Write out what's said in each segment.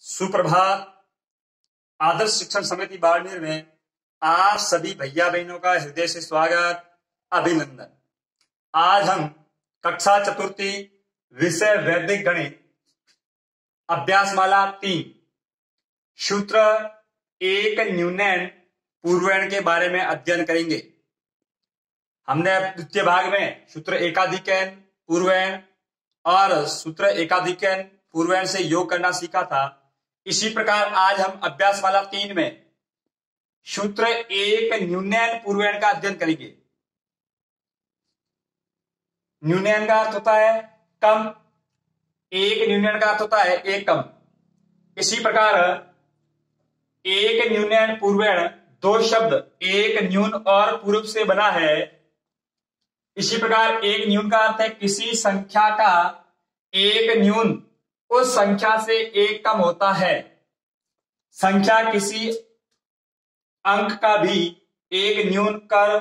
सुप्रभात। आदर्श शिक्षण समिति बाड़मेर में आप सभी भैया बहनों का हृदय से स्वागत, अभिनंदन। आज हम कक्षा चतुर्थी विषय वैदिक गणित अभ्यासमाला 3 सूत्र एक न्यूनैन पूर्वैण के बारे में अध्ययन करेंगे। हमने द्वितीय भाग में सूत्र एकाधिकैन पूर्वैण और सूत्र एकाधिकैन पूर्वैण से योग करना सीखा था। इसी प्रकार आज हम अभ्यासमाला 3 में सूत्र एक न्यूनैन पूर्वैण का अध्ययन करेंगे। न्यूनैन का अर्थ होता है कम, एक न्यूनैन का अर्थ होता है एक कम। इसी प्रकार एक न्यूनैन पूर्वैण दो शब्द एक न्यून और पूर्व से बना है। इसी प्रकार एक न्यून का अर्थ है किसी संख्या का एक न्यून उस संख्या से एक कम होता है। संख्या किसी अंक का भी एक न्यून कर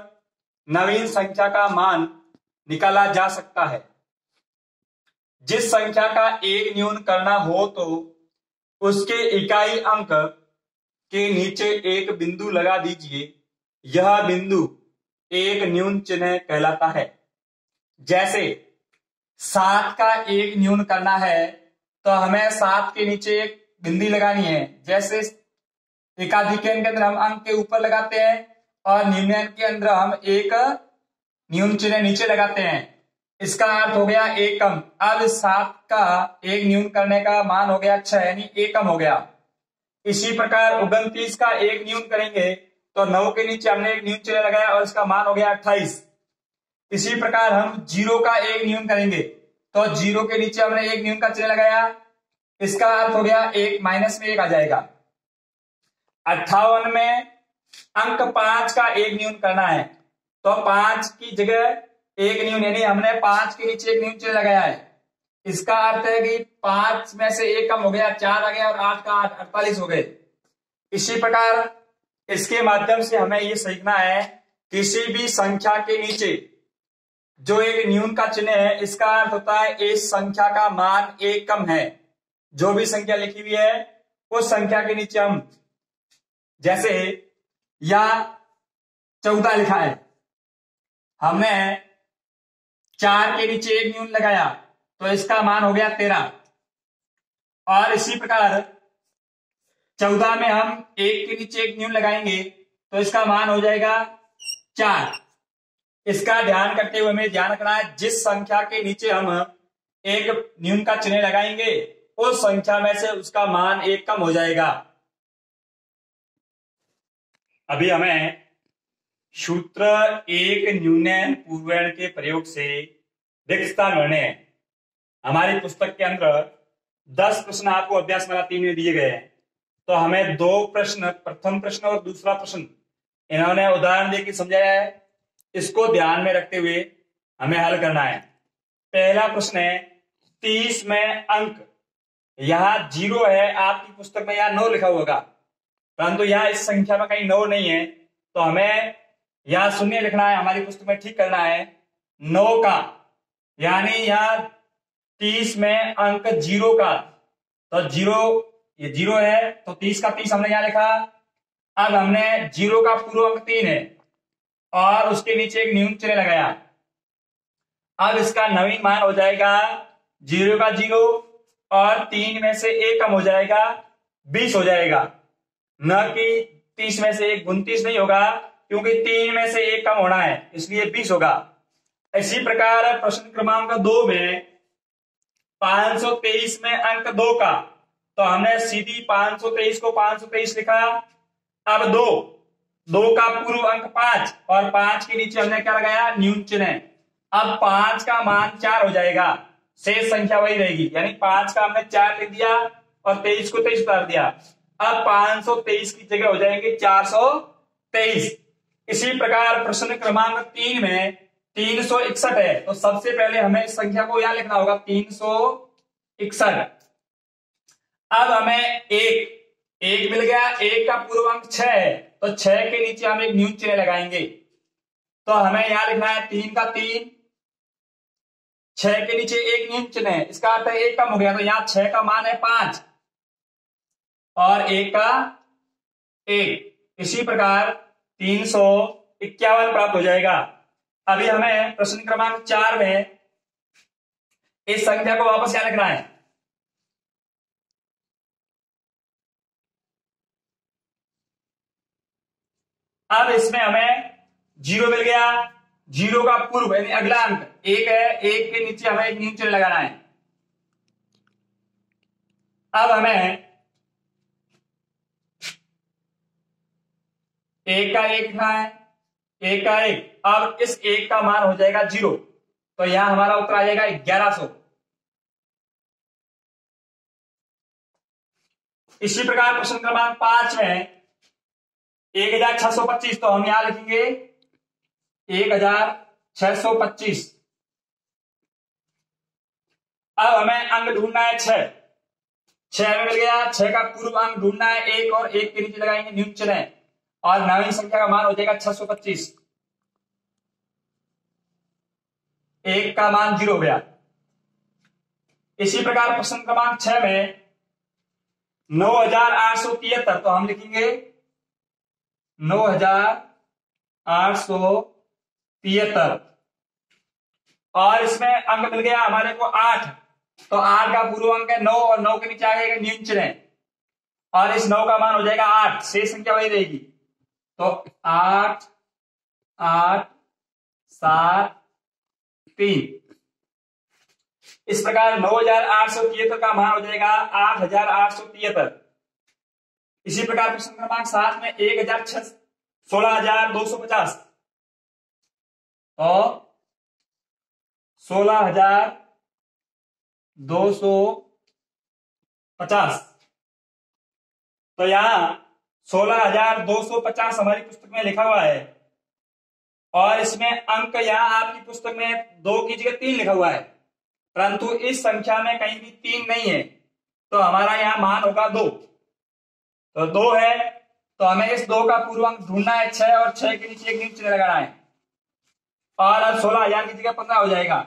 नवीन संख्या का मान निकाला जा सकता है। जिस संख्या का एक न्यून करना हो तो उसके इकाई अंक के नीचे एक बिंदु लगा दीजिए। यह बिंदु एक न्यून चिन्ह कहलाता है। जैसे 7 का एक न्यून करना है तो हमें 7 के नीचे एक बिंदी लगानी है। जैसे एकाधिकैन के अंदर हम अंक के ऊपर लगाते हैं और न्यूनैन के अंदर हम एक न्यून चिन्ह नीचे लगाते हैं। इसका अर्थ हो गया एक कम। अब 7 का एक न्यून करने का मान हो गया 6 यानी एक कम हो गया। इसी प्रकार 29 का एक न्यून करेंगे तो 9 के नीचे हमने एक न्यून चिन्ह लगाया और इसका मान हो गया 28। इसी प्रकार हम 0 का एक न्यून करेंगे तो 0 के नीचे हमने एक न्यून का चिन्ह लगाया। इसका अर्थ हो गया एक माइनस में एक आ जाएगा। 58 में अंक 5 का एक न्यून करना है तो 5 की जगह एक न्यून यानी हमने 5 के नीचे एक न्यून चिन्ह लगाया है। इसका अर्थ है कि 5 में से एक कम हो गया, 4 आ गया और 8 का 8 48 हो गए। इसी प्रकार इसके माध्यम से हमें यह सीखना है किसी भी संख्या के नीचे जो एक न्यून का चिन्ह है इसका अर्थ होता है इस संख्या का मान एक कम है। जो भी संख्या लिखी हुई है उस संख्या के नीचे हम जैसे या 14 लिखा है, हमने 4 के नीचे एक न्यून लगाया तो इसका मान हो गया 13। और इसी प्रकार 14 में हम 1 के नीचे एक न्यून लगाएंगे तो इसका मान हो जाएगा 4। इसका ध्यान करते हुए हमें ध्यान रखना है जिस संख्या के नीचे हम एक न्यून का चिन्ह लगाएंगे उस संख्या में से उसका मान एक कम हो जाएगा। अभी हमें सूत्र एक न्यूनैन पूर्वैण के प्रयोग से रिक्त स्थान भरने हैं। हमारी पुस्तक के अंदर 10 प्रश्न आपको अभ्यासमाला 3 में दिए गए हैं। तो हमें 2 प्रश्न, प्रथम प्रश्न और दूसरा प्रश्न इन्होंने उदाहरण देकर समझाया है। इसको ध्यान में रखते हुए हमें हल करना है। पहला प्रश्न है 30 में अंक, यहां 0 है, आपकी पुस्तक में यहां 9 लिखा होगा परंतु यहां इस संख्या में कहीं 9 नहीं है तो हमें यहां 0 लिखना है। हमारी पुस्तक में ठीक करना है 9 का, यानी यहां 30 में अंक 0 का तो 0 ये 0 है तो 30 का 30 हमने यहां लिखा। अब हमने 0 का पूर्व अंक 3 है और उसके नीचे एक न्यून चिन्ह लगाया। अब इसका नवीन मान हो जाएगा 0 का 0 और 3 में से एक कम हो जाएगा 20 हो जाएगा। न कि 30 में से एक 29 नहीं होगा क्योंकि 3 में से एक कम होना है इसलिए 20 होगा। इसी प्रकार प्रश्न क्रमांक 2 में 523 में अंक 2 का तो हमने सीधी 523 को 523 लिखा। अब 2 का पूर्व अंक 5 और 5 के नीचे हमने क्या लगाया न्यून चिन्ह। अब 5 का मान 4 हो जाएगा, शेष संख्या वही रहेगी यानी 5 का हमने 4 लिख दिया और 23 को 23 उतार दिया। अब 523 की जगह हो जाएंगे 423। इसी प्रकार प्रश्न क्रमांक 3 में 361 है तो सबसे पहले हमें इस संख्या को यहां लिखना होगा 361। अब हमें एक मिल गया, 1 का पूर्व अंक 6 है तो 6 के नीचे हम एक न्यून चिन्ह लगाएंगे तो हमें यहां लिखना है 3 का 3, 6 के नीचे एक न्यून चिन्ह है, इसका अर्थ है एक कम हो गया तो यहां 6 का मान है 5। और एक का एक, इसी प्रकार 351 प्राप्त हो जाएगा। अभी हमें प्रश्न क्रमांक 4 में इस संख्या को वापस यहां लिखना है। अब इसमें हमें 0 मिल गया, 0 का पूर्व यानी अगला अंक 1 है, 1 के नीचे हमें एक न्यून चिन्ह लगाना है। अब हमें 1 का 1 लिखना है, 1 का 1। अब इस 1 का मान हो जाएगा 0, तो यहां हमारा उत्तर आ जाएगा 1100। इसी प्रकार प्रश्न क्रमांक 5 में 1625, तो हम यहां लिखेंगे 1625। अब हमें अंक ढूंढना है 6 में मिल गया, 6 का पूर्व अंक ढूंढना है 1 और 1 के नीचे लगाएंगे न्यून चिन्ह और नवीन संख्या का मान हो जाएगा 625। 1 का मान 0 हो गया। इसी प्रकार प्रश्न क्रमांक 6 में 9873, तो हम लिखेंगे 9873 और इसमें अंक मिल गया हमारे को 8, तो 8 का पूर्व अंक है 9 और 9 के नीचे आ जाएगा न्यून चिन्ह और इस 9 का मान हो जाएगा 8, शेष संख्या वही रहेगी। तो 8 8 7 3, इस प्रकार 9873 का मान हो जाएगा 8873। इसी प्रकार प्रश्न क्रमांक 7 में 16,250, और 16,250, तो यहां 16,250 हमारी पुस्तक में लिखा हुआ है और इसमें अंक यहां आपकी पुस्तक में 2 की जगह 3 लिखा हुआ है, परंतु इस संख्या में कहीं भी 3 नहीं है, तो हमारा यहां मान होगा 2। तो 2 है, तो हमें इस 2 का पूर्व अंक ढूंढना है 6 और 6 के नीचे एक न्यून चिन्ह लगाना है और अब 16,000 की जगह 15 हो जाएगा।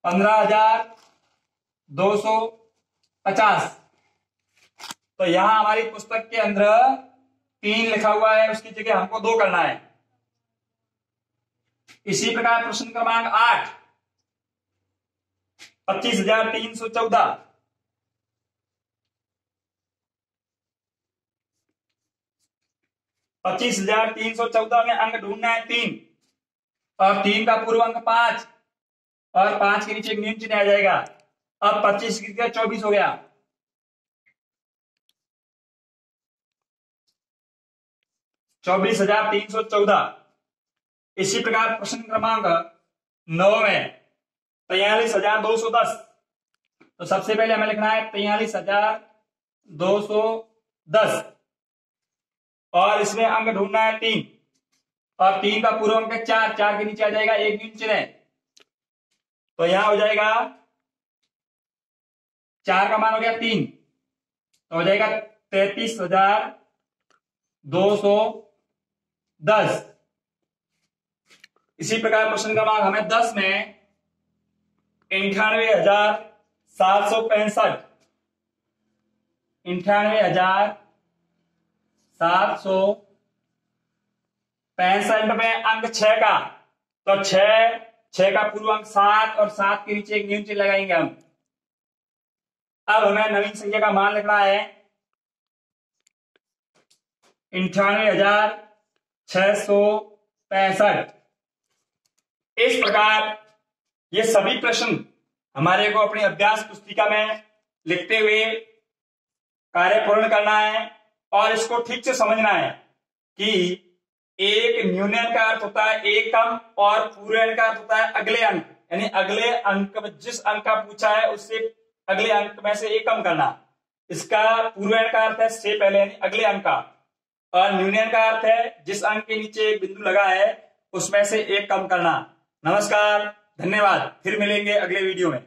15,250, तो यहां हमारी पुस्तक के अंदर 3 लिखा हुआ है, उसकी जगह हमको 2 करना है। इसी प्रकार प्रश्न क्रमांक 8 25,314, 25,314 में अंक ढूंढना है 3 और 3 का पूर्व अंक 5 और 5 के नीचे एक न्यून चिन्ह आ जाएगा। अब 25 की जगह 24 हो गया। 24,314। इसी प्रकार प्रश्न क्रमांक 9 में 43,210, तो सबसे पहले हमें लिखना है 43,210 और इसमें अंक ढूंढना है 3 और 3 का पूर्व अंक 4, 4 के नीचे आ जाएगा एक न्यून चिन्ह, तो यहां हो जाएगा 4 का मान हो गया 3, तो हो जाएगा 33,210। इसी प्रकार प्रश्न क्रमांक हमें 10 में 98,765, 98,765 में अंक 6 का, तो 6 का पूर्व अंक 7 और 7 के नीचे एक न्यून चिन्ह लगाएंगे हम। अब हमें नवीन संख्या का मान लिखना है 98,665। इस प्रकार ये सभी प्रश्न हमारे को अपनी अभ्यास पुस्तिका में लिखते हुए कार्य पूर्ण करना है और इसको ठीक से समझना है कि एक न्यूनयन का अर्थ होता है एक कम और पूर्णायन का अर्थ होता है अगले अंक, यानी अगले अंक में जिस अंक का पूछा है उससे अगले अंक में से एक कम करना। इसका पूर्णायन का अर्थ है से पहले यानी अगले अंक का, और न्यूनयन का अर्थ है जिस अंक के नीचे एक बिंदु लगा है उसमें से एक कम करना। नमस्कार, धन्यवाद, फिर मिलेंगे अगले वीडियो में।